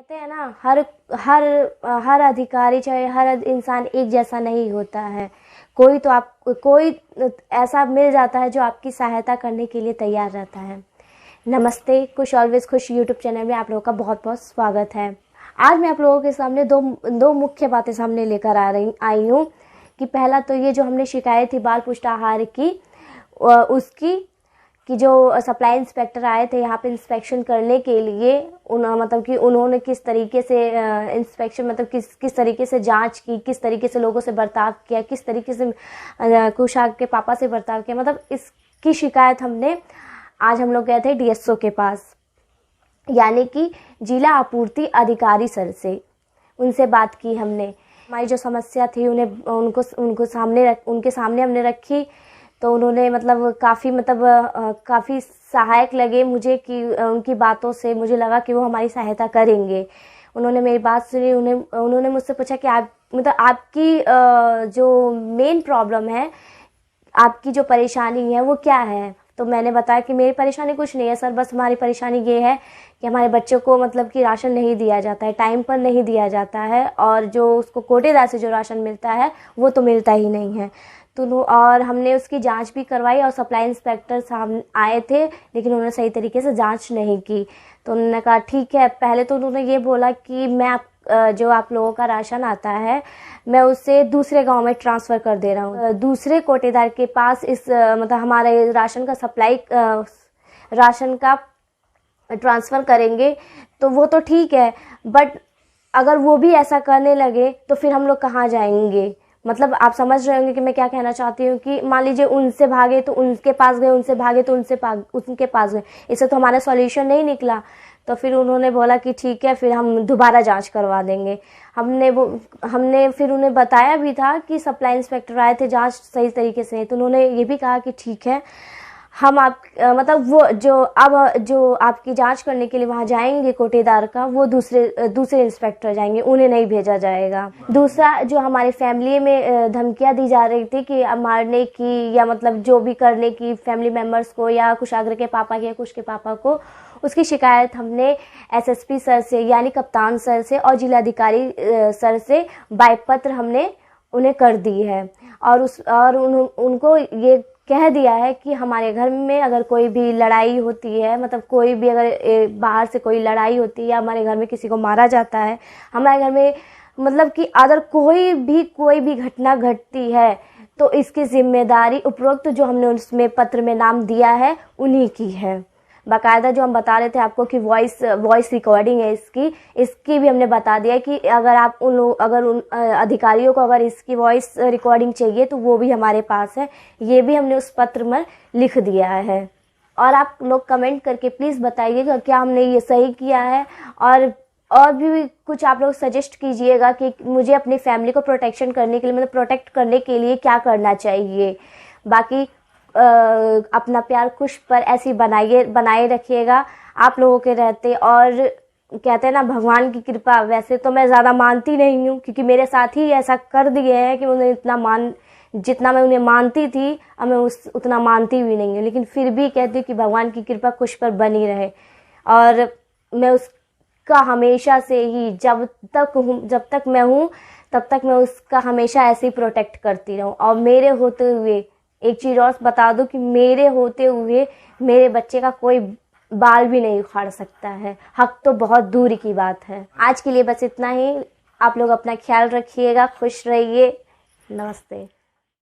कहते हैं ना, हर हर हर अधिकारी चाहे हर इंसान एक जैसा नहीं होता है। कोई ऐसा मिल जाता है जो आपकी सहायता करने के लिए तैयार रहता है। नमस्ते, खुश ऑलवेज खुश यूट्यूब चैनल में आप लोगों का बहुत बहुत स्वागत है। आज मैं आप लोगों के सामने दो मुख्य बातें सामने लेकर आई हूँ कि पहला तो ये जो हमने शिकायत थी बाल पुष्टाहार की उसकी कि जो सप्लाई इंस्पेक्टर आए थे यहाँ पे इंस्पेक्शन करने के लिए, मतलब कि उन्होंने किस तरीके से इंस्पेक्शन मतलब किस तरीके से जांच की, किस तरीके से लोगों से बर्ताव किया, किस तरीके से कुशाग के पापा से बर्ताव किया, मतलब इसकी शिकायत आज हम लोग गए थे डीएसओ के पास, यानी कि जिला आपूर्ति अधिकारी सर से। उनसे बात की हमने, हमारी जो समस्या थी उनके सामने हमने रखी। तो उन्होंने काफ़ी सहायक लगे मुझे कि उनकी बातों से मुझे लगा कि वो हमारी सहायता करेंगे। उन्होंने मेरी बात सुनी। उन्होंने मुझसे पूछा कि आपकी जो मेन प्रॉब्लम है, आपकी जो परेशानी है वो क्या है। तो मैंने बताया कि मेरी परेशानी कुछ नहीं है सर, बस हमारी परेशानी ये है कि हमारे बच्चों को मतलब कि राशन नहीं दिया जाता है, टाइम पर नहीं दिया जाता है, और जो उसको कोटेदार से जो राशन मिलता है वो तो मिलता ही नहीं है। और हमने उसकी जांच भी करवाई और सप्लाई इंस्पेक्टर सामने आए थे, लेकिन उन्होंने सही तरीके से जांच नहीं की। तो उन्होंने कहा ठीक है। पहले तो उन्होंने ये बोला कि जो आप लोगों का राशन आता है मैं उसे दूसरे गांव में ट्रांसफ़र कर दे रहा हूँ, दूसरे कोटेदार के पास मतलब हमारे राशन का ट्रांसफ़र करेंगे तो वो तो ठीक है, बट अगर वो भी ऐसा करने लगे तो फिर हम लोग कहाँ जाएंगे। मतलब आप समझ रहे होंगे कि मैं क्या कहना चाहती हूँ कि मान लीजिए उनसे भागे तो उनके पास गए, उनसे भागे तो उनके पास गए, इससे तो हमारा सॉल्यूशन नहीं निकला। तो फिर उन्होंने बोला कि ठीक है, फिर हम दोबारा जांच करवा देंगे। हमने फिर उन्हें बताया भी था कि सप्लाई इंस्पेक्टर आए थे, जांच सही तरीके से, तो उन्होंने ये भी कहा कि ठीक है, हम मतलब वो जो आपकी जांच करने के लिए वहाँ जाएंगे कोटेदार का, वो दूसरे इंस्पेक्टर जाएंगे, उन्हें नहीं भेजा जाएगा। दूसरा, जो हमारे फैमिली में धमकियाँ दी जा रही थी कि मारने की या मतलब जो भी करने की फैमिली मेम्बर्स को, या कुशाग्र के पापा की या कुश के पापा को, उसकी शिकायत हमने एसएसपी सर से यानी कप्तान सर से और जिलाधिकारी सर से बाय पत्र हमने उन्हें कर दी है। और उनको ये कह दिया है कि हमारे घर में अगर कोई भी लड़ाई होती है, मतलब कोई भी अगर बाहर से कोई लड़ाई होती है या हमारे घर में किसी को मारा जाता है, हमारे घर में मतलब कि अगर कोई भी घटना घटती है तो इसकी जिम्मेदारी उपरोक्त जो हमने उसमें पत्र में नाम दिया है उन्हीं की है। बाकायदा जो हम बता रहे थे आपको कि वॉइस रिकॉर्डिंग है इसकी भी हमने बता दिया कि अगर उन अधिकारियों को अगर इसकी वॉइस रिकॉर्डिंग चाहिए तो वो भी हमारे पास है, ये भी हमने उस पत्र में लिख दिया है। और आप लोग कमेंट करके प्लीज़ बताइएगा क्या हमने ये सही किया है, और भी कुछ आप लोग सजेस्ट कीजिएगा कि मुझे अपनी फैमिली को प्रोटेक्ट करने के लिए क्या करना चाहिए। बाकी अपना प्यार खुश पर ऐसी बनाए रखिएगा आप लोगों के रहते। और कहते हैं ना, भगवान की कृपा, वैसे तो मैं ज़्यादा मानती नहीं हूँ क्योंकि मेरे साथ ही ऐसा कर दिए हैं कि उन्हें जितना मैं उन्हें मानती थी अब मैं उतना मानती भी नहीं हूँ, लेकिन फिर भी कहती हूँ कि भगवान की कृपा खुश पर बनी रहे। और मैं उसका हमेशा से ही जब तक मैं हूँ तब तक मैं उसका हमेशा ऐसे ही प्रोटेक्ट करती रहूँ। और मेरे होते हुए एक चीज़ और बता दूं कि मेरे होते हुए मेरे बच्चे का कोई बाल भी नहीं उखाड़ सकता है, हक तो बहुत दूर की बात है। आज के लिए बस इतना ही। आप लोग अपना ख्याल रखिएगा, खुश रहिए। नमस्ते।